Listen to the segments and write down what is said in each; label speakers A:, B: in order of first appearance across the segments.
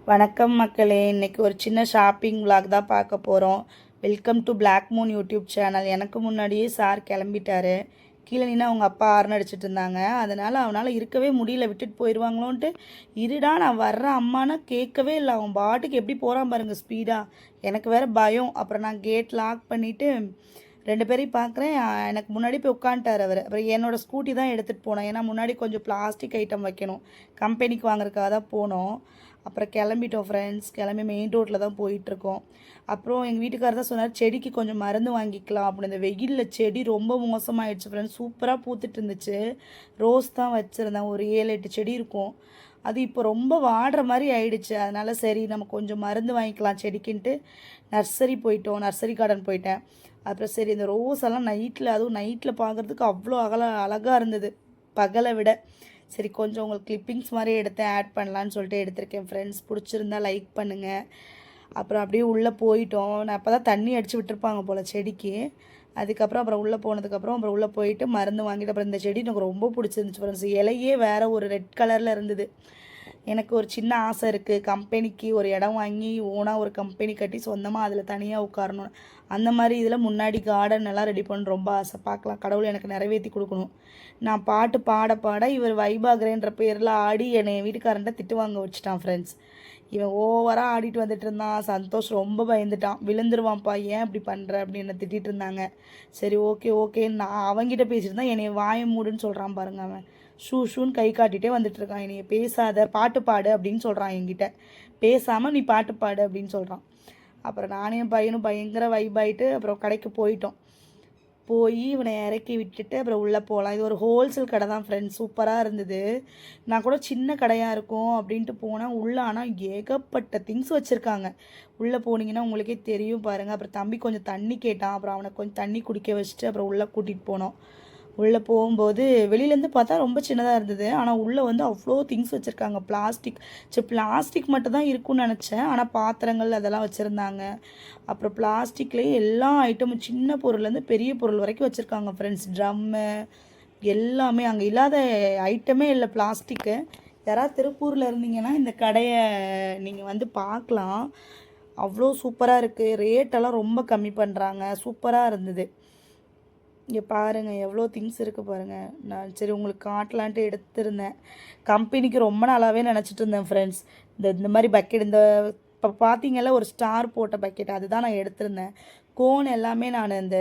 A: வணக்கம் மக்களே, இன்னைக்கு ஒரு சின்ன ஷாப்பிங் vlog தான் பார்க்க போகிறோம். Welcome to Black Moon YouTube channel. எனக்கு முன்னாடியே சார் கிளம்பிட்டாரு. கீழே நின்று அவங்க அப்பா ஆர்ன் அடிச்சிட்டு இருந்தாங்க. அதனால் அவனால் இருக்கவே முடியல, விட்டுட்டு போயிடுவாங்களோன்ட்டு. இருடா நான் வர்றேன் அம்மானா கேட்கவே இல்லை. அவன் பாட்டுக்கு எப்படி போகிறான் பாருங்கள் ஸ்பீடாக. எனக்கு வேறு பயம். அப்புறம் நான் கேட் லாக் பண்ணிவிட்டு 2 பேரையும் பார்க்குறேன். எனக்கு முன்னாடி போய் உட்காந்துட்டார் அவர். அப்புறம் என்னோடய ஸ்கூட்டி தான் எடுத்துகிட்டு போனேன். ஏன்னா முன்னாடி கொஞ்சம் பிளாஸ்டிக் ஐட்டம் வைக்கணும், கம்பெனிக்கு வாங்குறதுக்காக தான் போனோம். அப்புறம் கிளம்பிட்டோம் ஃப்ரெண்ட்ஸ். கிளம்பி மெயின் ரோட்டில் தான் போயிட்டுருக்கோம். அப்புறம் எங்கள் வீட்டுக்காரர் தான் சொன்னார், செடிக்கு கொஞ்சம் மருந்து வாங்கிக்கலாம் அப்படின்னு. இந்த வெயிலில் செடி ரொம்ப மோசமாகிடுச்சு ஃப்ரெண்ட்ஸ். சூப்பராக பூத்துட்டு இருந்துச்சு. ரோஸ் தான் வச்சுருந்தேன், ஒரு 7-8 செடி இருக்கும். அது இப்போ ரொம்ப வாடுற மாதிரி ஆயிடுச்சு. அதனால் சரி நம்ம கொஞ்சம் மருந்து வாங்கிக்கலாம் செடிக்குன்ட்டு நர்சரி போயிட்டோம். நர்சரி கார்டன் போயிட்டேன். அப்புறம் சரி இந்த ரோஸ் எல்லாம் நைட்டில், அதுவும் நைட்டில் பார்க்குறதுக்கு அவ்வளோ அழகாக இருந்தது பகலை விட. சரி கொஞ்சம் உங்களுக்கு கிளிப்பிங்ஸ் மாதிரி எடுத்தேன், ஆட் பண்ணலான்னு சொல்லிட்டு எடுத்திருக்கேன் ஃப்ரெண்ட்ஸ். பிடிச்சிருந்தா லைக் பண்ணுங்கள். அப்புறம் அப்படியே உள்ளே போயிட்டோம். நான் அப்போ தான் தண்ணி அடித்து விட்டுருப்பாங்க போல் செடிக்கு. அப்புறம் உள்ளே போனதுக்கப்புறம் அப்புறம் உள்ளே போயிட்டு மருந்து வாங்கிட்டு அப்புறம் இந்த செடி எனக்கு ரொம்ப பிடிச்சிருந்துச்சு ஃப்ரெண்ட்ஸ். இலையே வேறு ஒரு ரெட் கலரில் இருந்தது. எனக்கு ஒரு சின்ன ஆசை இருக்குது, கம்பெனிக்கு ஒரு இடம் வாங்கி ஓனாக ஒரு கம்பெனி கட்டி சொந்தமாக அதில் தனியாக உட்காரணும். அந்த மாதிரி இதில் முன்னாடி கார்டன் எல்லாம் ரெடி பண்ண ரொம்ப ஆசை. பார்க்கலாம், கடவுள் எனக்கு நிறைவேற்றி கொடுக்கணும். நான் பாட்டு பாட பாட இவர் வைபாகரேன்ற பேரில் ஆடி என்னை வீட்டுக்காரன்ட்ட திட்டு வாங்க வச்சுட்டான் ஃப்ரெண்ட்ஸ். இவன் ஓவராக ஆடிட்டு வந்துட்டு இருந்தான். சந்தோஷ் ரொம்ப பயந்துட்டான், விழுந்துருவான்ப்பா ஏன் இப்படி பண்ணுற அப்படின்னு திட்டிகிட்டு இருந்தாங்க. சரி ஓகே நான் அவங்ககிட்ட பேசிட்டு தான் என்னை வாய மூடுன்னு சொல்கிறான் பாருங்க. அவன் ஷூன்னு கை காட்டிகிட்டே வந்துட்டுருக்கான். என்னைய பேசாத, பாட்டு பாடு அப்படின்னு சொல்கிறான் என்கிட்ட. பேசாமல் நீ பாட்டு பாடு அப்படின்னு சொல்கிறான். அப்புறம் நானே பையனும் பயங்கர வைபாயிட்டு அப்புறம் கடைக்கு போயிட்டோம். போய் இவனை இறக்கி விட்டுட்டு அப்புறம் உள்ளே போகலாம். இது ஒரு ஹோல்சேல் கடை தான் ஃப்ரெண்ட்ஸ். சூப்பராக இருந்தது. நான் கூட சின்ன கடையாக இருக்கும் அப்படின்ட்டு போனால் உள்ளே ஆனால் ஏகப்பட்ட திங்ஸ் வச்சுருக்காங்க. உள்ளே போனீங்கன்னா உங்களுக்கே தெரியும் பாருங்கள். அப்புறம் தம்பி கொஞ்சம் தண்ணி கேட்டான். அப்புறம் அவனை கொஞ்சம் தண்ணி குடிக்க வச்சுட்டு அப்புறம் உள்ளே கூட்டிகிட்டு போனோம். உள்ளே போகும்போது வெளியிலேருந்து பார்த்தா ரொம்ப சின்னதாக இருந்தது. ஆனால் உள்ளே வந்து அவ்வளோ திங்ஸ் வச்சுருக்காங்க. பிளாஸ்டிக் மட்டும் தான் இருக்கும்னு நினச்சேன். ஆனால் பாத்திரங்கள் அதெல்லாம் வச்சுருந்தாங்க. அப்புறம் பிளாஸ்டிக்லேயே எல்லா ஐட்டமும் சின்ன பொருள்லேருந்து பெரிய பொருள் வரைக்கும் வச்சுருக்காங்க ஃப்ரெண்ட்ஸ். ட்ரம்மு எல்லாமே அங்கே இல்லாத ஐட்டமே இல்லை பிளாஸ்டிக்கு. யாராவது திருப்பூரில் இருந்தீங்கன்னா இந்த கடையை நீங்கள் வந்து பார்க்கலாம். அவ்வளோ சூப்பராக இருக்குது. ரேட்டெல்லாம் ரொம்ப கம்மி பண்ணுறாங்க. சூப்பராக இருந்தது. இங்கே பாருங்கள் எவ்வளோ திங்ஸ் இருக்குது பாருங்கள். நான் சரி உங்களுக்கு காட்டலான்ட்டு எடுத்திருந்தேன். கம்பெனிக்கு ரொம்ப நாளாகவே நினச்சிட்டு இருந்தேன் ஃப்ரெண்ட்ஸ். இந்த மாதிரி பக்கெட், இந்த இப்போ பார்த்தீங்கல்ல ஒரு ஸ்டார் போட்ட பக்கெட், அதுதான் நான் எடுத்திருந்தேன். கோன் எல்லாமே நான் இந்த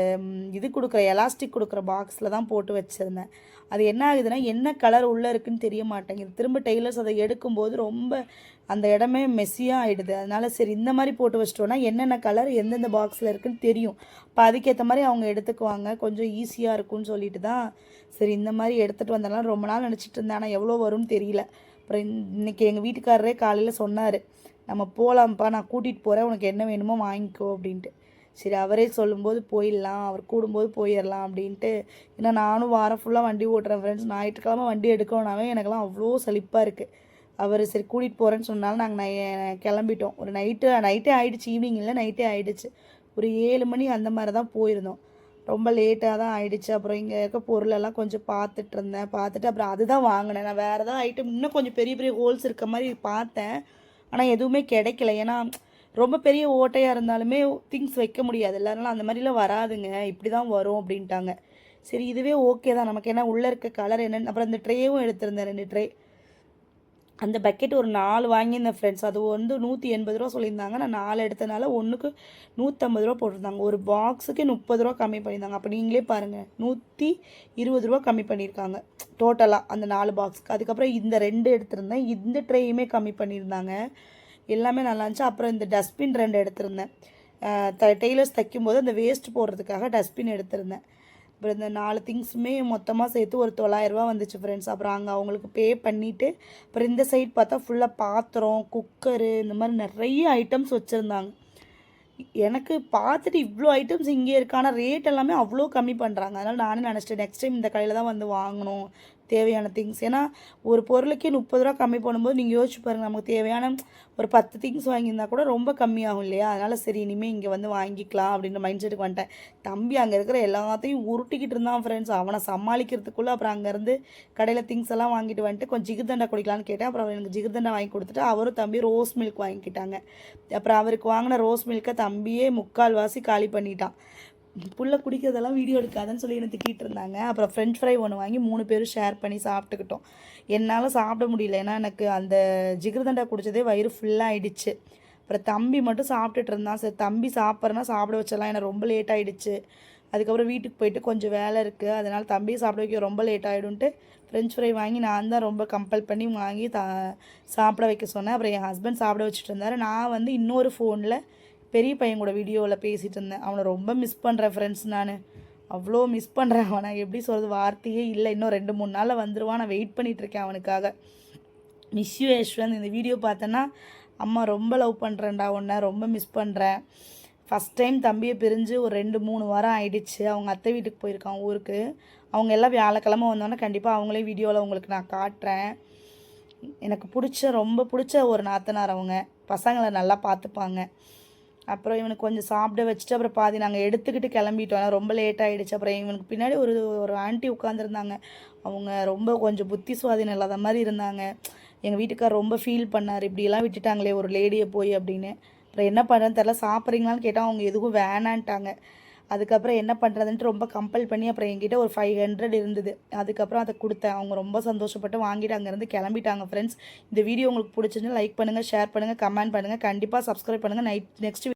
A: இது கொடுக்குற எலாஸ்டிக் கொடுக்குற பாக்ஸில் தான் போட்டு வச்சுருந்தேன். அது என்ன ஆகுதுன்னா என்ன கலர் உள்ளே இருக்குதுன்னு தெரிய மாட்டேங்குது. திரும்ப டெய்லர்ஸ் அதை எடுக்கும்போது ரொம்ப அந்த இடமே மெஸ்ஸியாக ஆகிடுது. அதனால் சரி இந்த மாதிரி போட்டு வச்சிட்டோன்னா என்னென்ன கலர் எந்தெந்த பாக்ஸில் இருக்குதுன்னு தெரியும். இப்போ அதுக்கேற்ற மாதிரி அவங்க எடுத்துக்குவாங்க. கொஞ்சம் ஈஸியாக இருக்கும்னு சொல்லிட்டு தான் சரி இந்த மாதிரி எடுத்துகிட்டு வந்தனால ரொம்ப நாள் நினச்சிட்டு இருந்தேன். ஆனால் எவ்வளோ வரும்னு தெரியல. அப்புறம் இன்றைக்கி எங்கள் வீட்டுக்காரரே காலையில் சொன்னார், நம்ம போகலாம்ப்பா, நான் கூட்டிகிட்டு போகிறேன், உனக்கு என்ன வேணுமோ வாங்கிக்கோ அப்படின்ட்டு. சரி அவரே சொல்லும்போது போயிடலாம், அவர் கூடும்போது போயிடலாம் அப்படின்ட்டு. ஏன்னா நானும் வாரம் ஃபுல்லாக வண்டி ஓட்டுறேன் ஃப்ரெண்ட்ஸ். ஞாயிற்றுக்கிழமை வண்டி எடுக்கணுன்னாவே எனக்கெல்லாம் அவ்வளோ சலிப்பாக இருக்குது. அவர் சரி கூட்டிகிட்டு போகிறேன்னு சொன்னாலும் நாங்கள் கிளம்பிட்டோம். ஒரு நைட்டே ஆகிடுச்சு. ஈவினிங் இல்லை, நைட்டே ஆகிடுச்சு. ஒரு 7 மணி அந்த மாதிரி தான் போயிருந்தோம். ரொம்ப லேட்டாக தான் ஆகிடுச்சு. அப்புறம் இங்கே இருக்க பொருளெல்லாம் கொஞ்சம் பார்த்துட்டு இருந்தேன். பார்த்துட்டு அப்புறம் அதுதான் வாங்கினேன். நான் வேறு ஏதாவது ஐட்டம் இன்னும் கொஞ்சம் பெரிய பெரிய ஹோல்ஸ் இருக்க மாதிரி பார்த்தேன். ஆனால் எதுவுமே கிடைக்கல. ஏன்னா ரொம்ப பெரிய ஓட்டையாக இருந்தாலுமே திங்ஸ் வைக்க முடியாது. எல்லாருனாலும் அந்த மாதிரிலாம் வராதுங்க, இப்படி தான் வரும் அப்படின்ட்டாங்க. சரி இதுவே ஓகே தான் நமக்கு. ஏன்னா உள்ளே இருக்க கலர் என்னென்னு. அப்புறம் அந்த ட்ரேவும் எடுத்திருந்தேன், 2 ட்ரே. அந்த பக்கெட் ஒரு 4 வாங்கியிருந்தேன் ஃப்ரெண்ட்ஸ். அது வந்து 180 ரூபா சொல்லியிருந்தாங்க. நான் 4 எடுத்தனால ஒன்றுக்கு 150 ரூபா போட்டிருந்தாங்க. ஒரு பாக்ஸுக்கு 30 ரூபா கம்மி பண்ணியிருந்தாங்க. அப்போ நீங்களே பாருங்கள், 120 ரூபா கம்மி பண்ணியிருக்காங்க டோட்டலாக அந்த 4 பாக்ஸுக்கு. அதுக்கப்புறம் இந்த 2 எடுத்திருந்தேன். இந்த ட்ரேயுமே கம்மி பண்ணியிருந்தாங்க. எல்லாமே நல்லா இருந்துச்சு. அப்புறம் இந்த டஸ்ட்பின் 2 எடுத்திருந்தேன். டெய்லர்ஸ் தைக்கும்போது அந்த வேஸ்ட் போடுறதுக்காக டஸ்ட்பின் எடுத்திருந்தேன். அப்புறம் இந்த 4 திங்ஸுமே மொத்தமாக சேர்த்து ஒரு 900 ரூபா வந்துச்சு ஃப்ரெண்ட்ஸ். அப்புறம் அங்கே அவங்களுக்கு பே பண்ணிவிட்டு அப்புறம் இந்த சைட் பார்த்தா ஃபுல்லாக பாத்திரம், குக்கரு, இந்த மாதிரி நிறைய ஐட்டம்ஸ் வச்சுருந்தாங்க. எனக்கு பார்த்துட்டு இவ்வளோ ஐட்டம்ஸ் இங்கே இருக்கு, ஆனால் ரேட் எல்லாமே அவ்வளோ கம்மி பண்ணுறாங்க. அதனால் நானே நினச்சிட்டேன் நெக்ஸ்ட் டைம் இந்த கடையில் தான் வந்து வாங்கணும், தேவையான திங்ஸ். ஏன்னா ஒரு பொருளுக்கே 30 ரூபா கம்மி பண்ணும்போது நீங்கள் யோசிச்சு பாருங்கள், நமக்கு தேவையான ஒரு 10 திங்ஸ் வாங்கியிருந்தா கூட ரொம்ப கம்மியாகும் இல்லையா? அதனால் சரி இனிமேல் இங்கே வந்து வாங்கிக்கலாம் அப்படின்ற மைண்ட் செட்டுக்கு வந்துட்டேன். தம்பி அங்கே இருக்கிற எல்லாத்தையும் உருட்டிக்கிட்டு இருந்தான் ஃப்ரெண்ட்ஸ். அவனை சமாளிக்கிறதுக்குள்ளே அப்புறம் அங்கேருந்து கடையில் திங்ஸ் எல்லாம் வாங்கிட்டு வந்துட்டு கொஞ்சம் ஜிகிர்தண்டா குடிக்கலான்னு கேட்டேன். அப்புறம் எனக்கு ஜிகிர்தண்டா வாங்கி கொடுத்துட்டு அவரும் தம்பி ரோஸ் மில்க் வாங்கிக்கிட்டாங்க. அப்புறம் அவருக்கு வாங்கின ரோஸ் மில்க்கை தம்பியே 3/4 காலி பண்ணிட்டான். புள்ள குடிக்கிறதெல்லாம் வீடியோ எடுக்காதுன்னு சொல்லி எனக்கு திட்டிகிட்டு இருந்தாங்க. அப்புறம் ஃப்ரெஞ்ச் ஃப்ரை ஒன்று வாங்கி 3 பேரும் ஷேர் பண்ணி சாப்பிட்டுக்கிட்டோம். என்னால் சாப்பிட முடியல, ஏன்னா எனக்கு அந்த ஜிகிர்தண்டா குடித்ததே வயிறு ஃபுல்லாக ஆகிடுச்சு. அப்புறம் தம்பி மட்டும் சாப்பிட்டுட்டு இருந்தான். சரி தம்பி சாப்பிட்றேன்னா சாப்பிட வச்சிடலாம், எனக்கு ரொம்ப லேட் ஆகிடுச்சு. அதுக்கப்புறம் வீட்டுக்கு போயிட்டு கொஞ்சம் வேலை இருக்குது, அதனால் தம்பியை சாப்பிட வைக்க ரொம்ப லேட் ஆகிடும்ன்ட்டு ஃப்ரெஞ்ச் ஃப்ரை வாங்கி நான் தான் ரொம்ப கம்பல் பண்ணி வாங்கி சாப்பிட வைக்க சொன்னேன். அப்புறம் என் ஹஸ்பண்ட் சாப்பிட வச்சுட்டு இருந்தார். நான் வந்து இன்னொரு ஃபோனில் பெரிய பையன் கூட வீடியோவில் பேசிகிட்டு இருந்தேன். அவனை ரொம்ப மிஸ் பண்ணுறேன் ஃப்ரெண்ட்ஸ். நான் அவ்வளோ மிஸ் பண்ணுறேன் அவனை, எப்படி சொல்கிறது வார்த்தையே இல்லை. இன்னும் 2-3 நாளில் வந்துடுவான். நான் வெயிட் பண்ணிகிட்ருக்கேன் அவனுக்காக. மிஸ் யூ யஷ்வந்த், இந்த வீடியோ பார்த்தேன்னா அம்மா ரொம்ப லவ் பண்ணுறேன்டா, உன்னை ரொம்ப மிஸ் பண்ணுறேன். ஃபஸ்ட் டைம் தம்பியை பிரிஞ்சு ஒரு 2-3 வாரம் ஆயிடுச்சு. அவங்க அத்தை வீட்டுக்கு போயிருக்கான் ஊருக்கு. அவங்க எல்லாம் வியாழக்கிழமை வந்தோன்னே கண்டிப்பாக அவங்களே வீடியோவில் உங்களுக்கு நான் காட்டுறேன். எனக்கு ரொம்ப பிடிச்ச ஒரு நாத்தனார் அவங்க. பசங்களை நல்லா பார்த்துப்பாங்க. அப்புறம் இவனுக்கு கொஞ்சம் சாப்பிட வச்சுட்டு அப்புறம் பாதி நாங்கள் எடுத்துக்கிட்டு கிளம்பிட்டோம். ரொம்ப லேட் ஆகிடுச்சு. அப்புறம் இவனுக்கு பின்னாடி ஒரு ஆண்டி உட்காந்துருந்தாங்க. அவங்க ரொம்ப கொஞ்சம் புத்தி சுவாதீனம் இல்லாத மாதிரி இருந்தாங்க. எங்கள் வீட்டுக்கார் ரொம்ப ஃபீல் பண்ணார், இப்படியெல்லாம் விட்டுட்டாங்களே ஒரு லேடியை போய் அப்படின்னு. அப்புறம் என்ன பண்ணுறேன்னு தெரில, சாப்பிட்றீங்களான்னு கேட்டால் அவங்க எதுவும் வேணான்ட்டாங்க. அதுக்கப்புறம் என்ன பண்ணுறதுன்ட்டு ரொம்ப கம்பல் பண்ணி அப்புறம் என்கிட்ட ஒரு 500 இருந்தது. அதுக்கப்புறம் அதை கொடுத்தேன். அவங்க ரொம்ப சந்தோஷப்பட்டு வாங்கிட்டு அங்கேருந்து கிளம்பிட்டாங்க ஃப்ரெண்ட்ஸ். இந்த வீடியோ உங்களுக்கு பிடிச்சிருந்தா லைக் பண்ணுங்கள், ஷேர் பண்ணுங்கள், கமெண்ட் பண்ணுங்கள், கண்டிப்பாக சப்ஸ்கிரைப் பண்ணுங்கள். நெக்ஸ்ட்